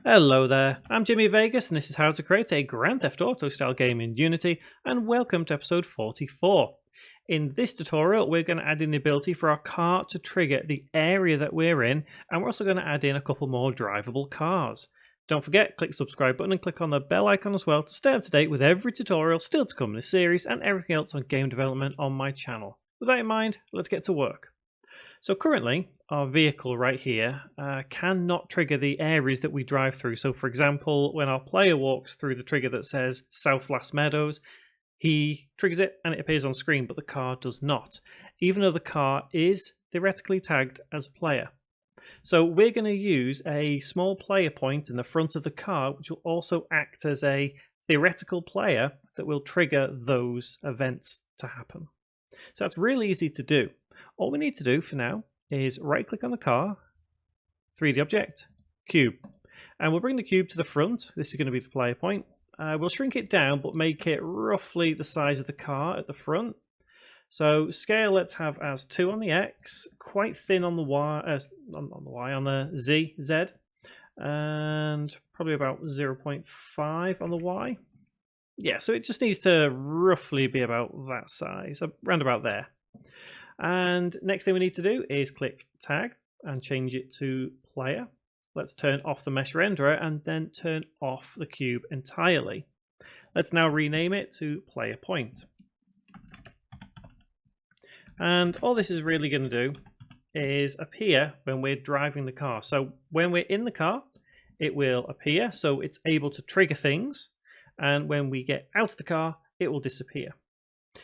Hello there, I'm Jimmy Vegas and this is how to create a Grand Theft Auto style game in Unity, and welcome to episode 44. In this tutorial we're going to add in the ability for our car to trigger the area that we're in, and we're also going to add in a couple more drivable cars. Don't forget, click the subscribe button and click on the bell icon as well to stay up to date with every tutorial still to come in this series and everything else on game development on my channel. With that in mind, let's get to work. So currently, our vehicle right here cannot trigger the areas that we drive through. So for example, when our player walks through the trigger that says South Las Meadows, he triggers it and it appears on screen, but the car does not, even though the car is theoretically tagged as a player. So we're going to use a small player point in the front of the car, which will also act as a theoretical player that will trigger those events to happen. So that's really easy to do. All we need to do for now is right click on the car, 3D object, cube, and we'll bring the cube to the front. This is going to be the player point. We'll shrink it down but make it roughly the size of the car at the front. So scale let's have as 2 on the X, quite thin on the Y, on the Z, and probably about 0.5 on the Y. Yeah, so it just needs to roughly be about that size, around about there. And next thing we need to do is click tag and change it to player. Let's turn off the mesh renderer and then turn off the cube entirely. Let's now rename it to player point. And all this is really going to do is appear when we're driving the car. So when we're in the car, it will appear, so it's able to trigger things. And when we get out of the car, it will disappear.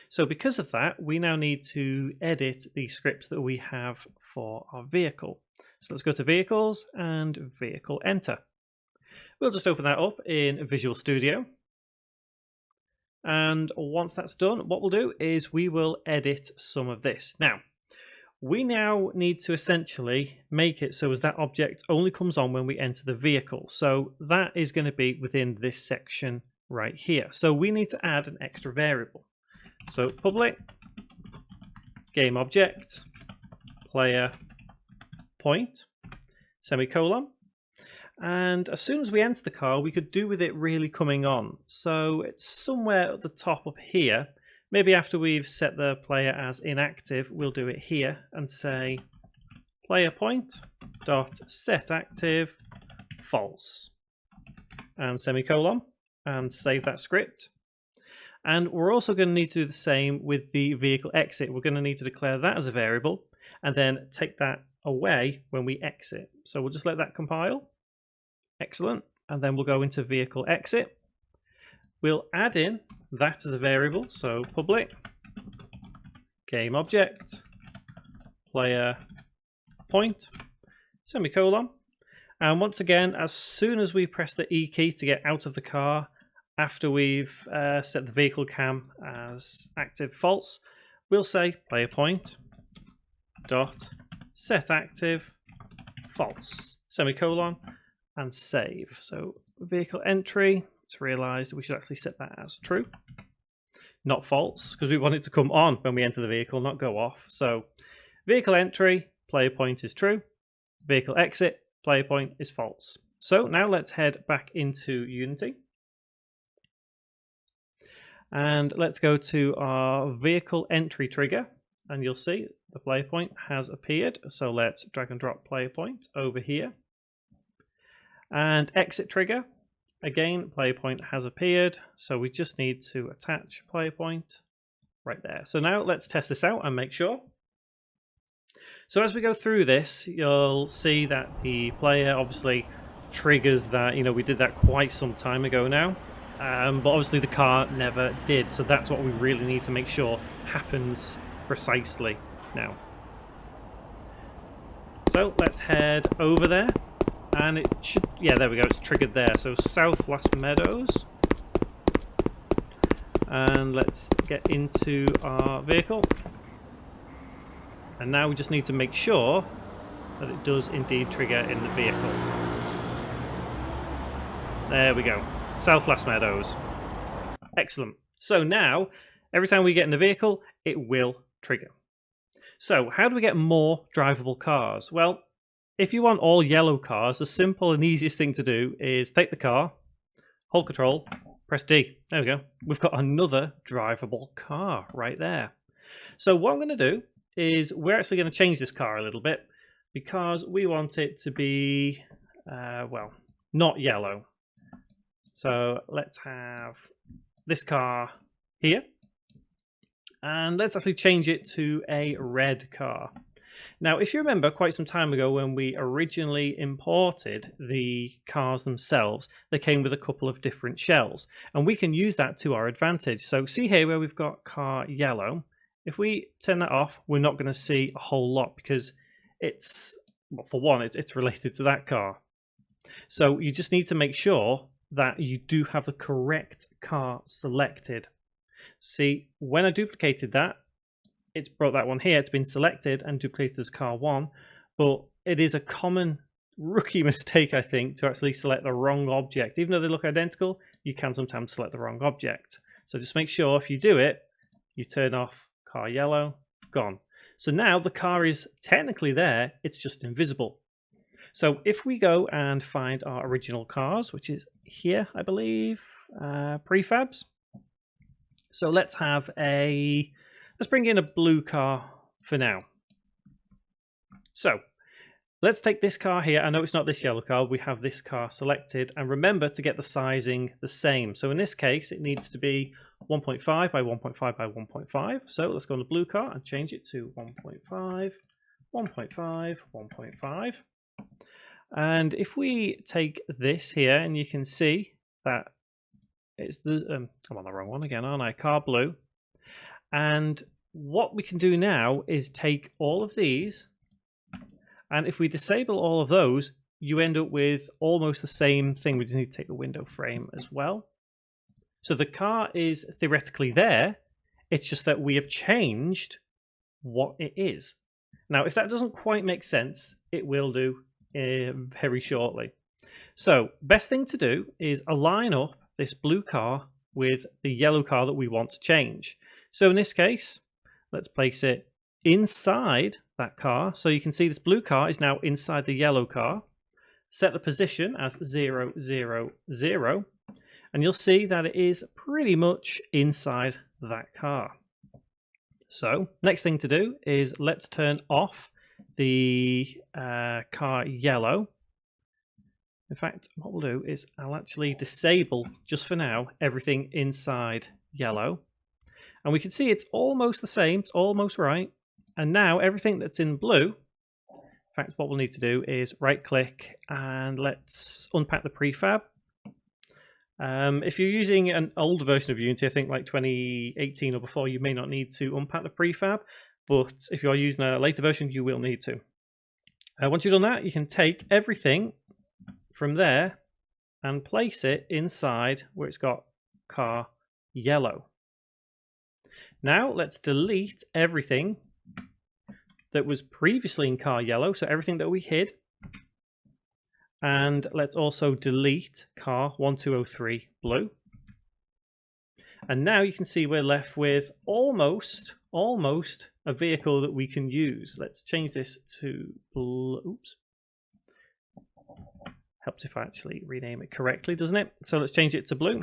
So because of that, we now need to edit the scripts that we have for our vehicle. So let's go to Vehicles and Vehicle Enter. We'll just open that up in Visual Studio. And once that's done, what we'll do is we will edit some of this. Now, we now need to essentially make it so as that object only comes on when we enter the vehicle. So that is going to be within this section right here. So we need to add an extra variable. So public game object player point semicolon, and as soon as we enter the car we could do with it really coming on. So it's somewhere at the top up here. Maybe after we've set the player as inactive, we'll do it here and say player point dot set active false and semicolon, and save that script. And we're also going to need to do the same with the vehicle exit. We're going to need to declare that as a variable and then take that away when we exit. So we'll just let that compile. Excellent. And then we'll go into vehicle exit. We'll add in that as a variable. So public game object player point semicolon. And once again, as soon as we press the E key to get out of the car, after we've set the vehicle cam as active false, we'll say player point dot set active false semicolon and save. So vehicle entry, it's realized we should actually set that as true, not false, because we want it to come on when we enter the vehicle, not go off. So vehicle entry, player point is true. Vehicle exit, player point is false. So now let's head back into Unity. And let's go to our vehicle entry trigger, and you'll see the player point has appeared. So let's drag and drop player point over here. And exit trigger, again, player point has appeared. So we just need to attach player point right there. So now let's test this out and make sure. So as we go through this, you'll see that the player obviously triggers that. We did that quite some time ago now. But obviously the car never did, so that's what we really need to make sure happens precisely now. So let's head over there, and it should, yeah, there we go, it's triggered there. So South Las Meadows, and let's get into our vehicle, and now we just need to make sure that it does indeed trigger in the vehicle. There we go. South Las Meadows. Excellent. So now, every time we get in the vehicle, it will trigger. So how do we get more drivable cars? Well, if you want all yellow cars, the simple and easiest thing to do is take the car, hold control, press D. There we go. We've got another drivable car right there. So what I'm going to do is we're actually going to change this car a little bit because we want it to be, well, not yellow. So let's have this car here. And let's actually change it to a red car. Now, if you remember quite some time ago when we originally imported the cars themselves, they came with a couple of different shells. And we can use that to our advantage. So see here where we've got car yellow. If we turn that off, we're not going to see a whole lot because it's, well, for one, it's related to that car. So you just need to make sure that you do have the correct car selected. See, when I duplicated that, it's brought that one here. It's been selected and duplicated as car 1, but it is a common rookie mistake, I think, to actually select the wrong object. Even though they look identical, you can sometimes select the wrong object. So just make sure if you do it, you turn off car yellow, gone. So now the car is technically there, it's just invisible. So if we go and find our original cars, which is here, I believe, prefabs. So let's bring in a blue car for now. So let's take this car here. I know it's not this yellow car. We have this car selected. And remember to get the sizing the same. So in this case, it needs to be 1.5 by 1.5 by 1.5. So let's go on the blue car and change it to 1.5, 1.5, 1.5. And if we take this here, and you can see that it's the, I'm on the wrong one again, aren't I? Car blue. And what we can do now is take all of these, and if we disable all of those, you end up with almost the same thing. We just need to take the window frame as well. So the car is theoretically there. It's just that we have changed what it is. Now, if that doesn't quite make sense, it will do very shortly. So best thing to do is align up this blue car with the yellow car that we want to change. So in this case, let's place it inside that car. So you can see this blue car is now inside the yellow car. Set the position as 0, 0, 0. And you'll see that it is pretty much inside that car. So next thing to do is let's turn off the car yellow. In fact, what we'll do is I'll actually disable, just for now, everything inside yellow. And we can see it's almost the same, it's almost right. And now everything that's in blue, in fact, what we'll need to do is right click and let's unpack the prefab. If you're using an older version of Unity, I think like 2018 or before, you may not need to unpack the prefab. But if you're using a later version, you will need to. Once you've done that, you can take everything from there and place it inside where it's got car yellow. Now let's delete everything that was previously in car yellow, so everything that we hid. And let's also delete car 1203 blue. And now you can see we're left with almost a vehicle that we can use. Let's change this to blue. Oops. Helps if I actually rename it correctly, doesn't it? So let's change it to blue.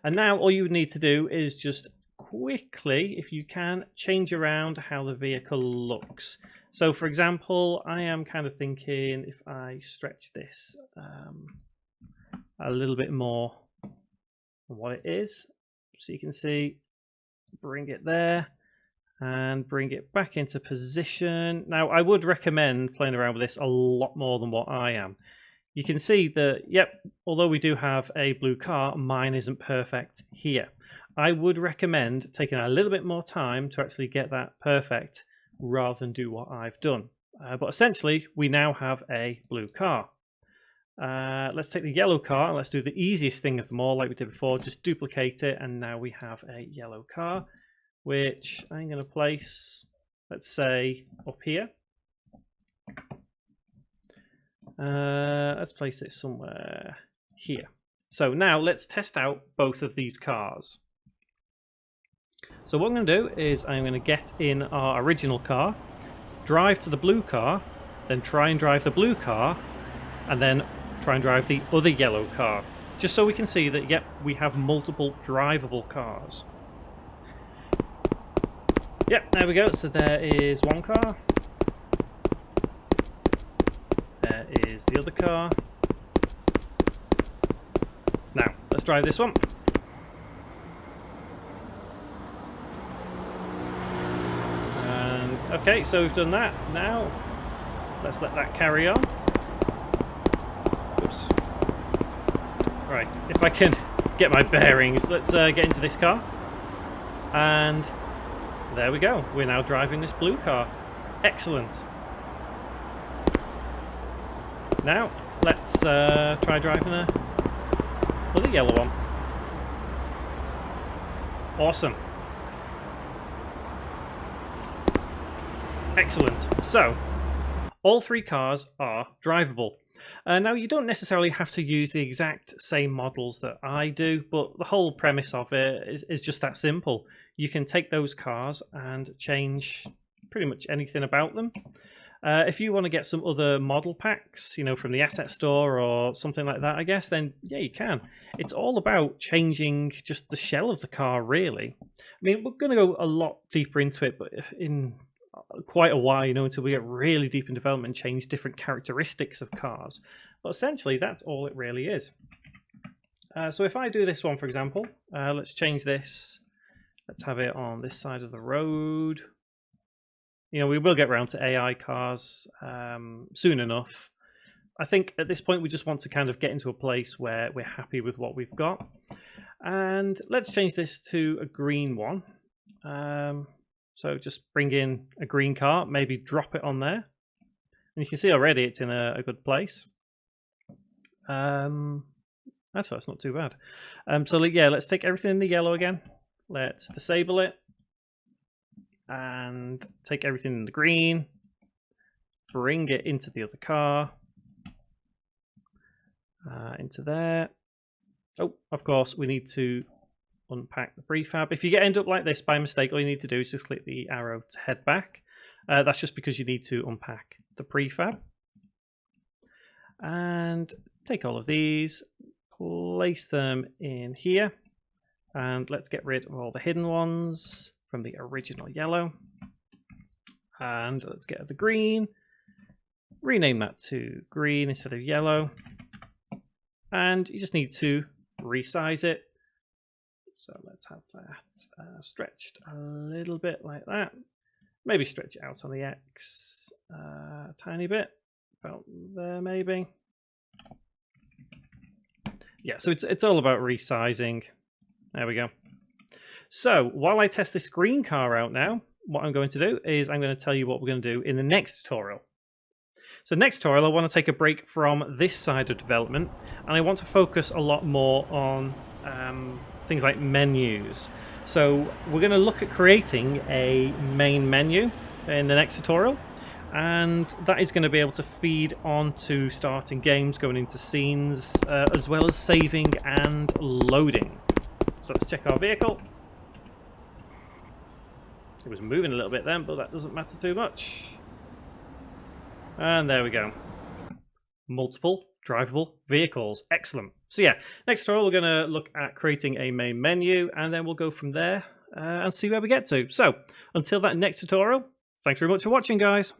And now all you would need to do is just quickly, if you can, change around how the vehicle looks. So for example, I am kind of thinking if I stretch this a little bit more than what it is, so you can see, bring it there and bring it back into position. Now I would recommend playing around with this a lot more than what I am. You can see that, yep, although we do have a blue car, mine isn't perfect here. I would recommend taking a little bit more time to actually get that perfect rather than do what I've done. But essentially, we now have a blue car. Let's take the yellow car and let's do the easiest thing of them all like we did before. Just duplicate it and now we have a yellow car, which I'm going to place, let's say, up here. Let's place it somewhere here. So now let's test out both of these cars. So what I'm going to do is I'm going to get in our original car, drive to the blue car, then try and drive the blue car, and then try and drive the other yellow car. Just so we can see that, yep, we have multiple drivable cars. Yep, there we go. So there is one car. There is the other car. Now, let's drive this one. And okay, so we've done that. Now, let's let that carry on. Oops. Right, if I can get my bearings, let's get into this car. And there we go. We're now driving this blue car. Excellent. Now, let's try driving the yellow one. Awesome. Excellent. So, all three cars are drivable. Now, you don't necessarily have to use the exact same models that I do, but the whole premise of it is just that simple. You can take those cars and change pretty much anything about them. If you want to get some other model packs, you know, from the asset store or something like that, I guess, then yeah, you can. It's all about changing just the shell of the car, really. I mean, we're going to go a lot deeper into it, but in quite a while, you know, until we get really deep in development and change different characteristics of cars. But essentially, that's all it really is. So if I do this one, for example, let's change this. Let's have it on this side of the road. You know, we will get around to AI cars soon enough. I think at this point we just want to kind of get into a place where we're happy with what we've got. And let's change this to a green one. So just bring in a green car, maybe drop it on there. And you can see already it's in a good place. Actually, that's not too bad. So yeah, let's take everything in the yellow again. Let's disable it. And take everything in the green, bring it into the other car, into there. Oh, of course, we need to unpack the prefab. If you end up like this by mistake, all you need to do is just click the arrow to head back. That's just because you need to unpack the prefab. And take all of these, place them in here, and let's get rid of all the hidden ones from the original yellow. And let's get the green, rename that to green instead of yellow. And you just need to resize it. So let's have that stretched a little bit like that. Maybe stretch it out on the X a tiny bit, about there maybe. Yeah, so it's all about resizing. There we go. So while I test this green car out now, what I'm going to do is I'm going to tell you what we're going to do in the next tutorial. So next tutorial, I want to take a break from this side of development, and I want to focus a lot more on things like menus. So we're going to look at creating a main menu in the next tutorial, and that is going to be able to feed on to starting games, going into scenes, as well as saving and loading. So let's check our vehicle. It was moving a little bit then, but that doesn't matter too much. And there we go. Multiple drivable vehicles. Excellent. So yeah, next tutorial we're going to look at creating a main menu, and then we'll go from there and see where we get to. So until that next tutorial, thanks very much for watching, guys.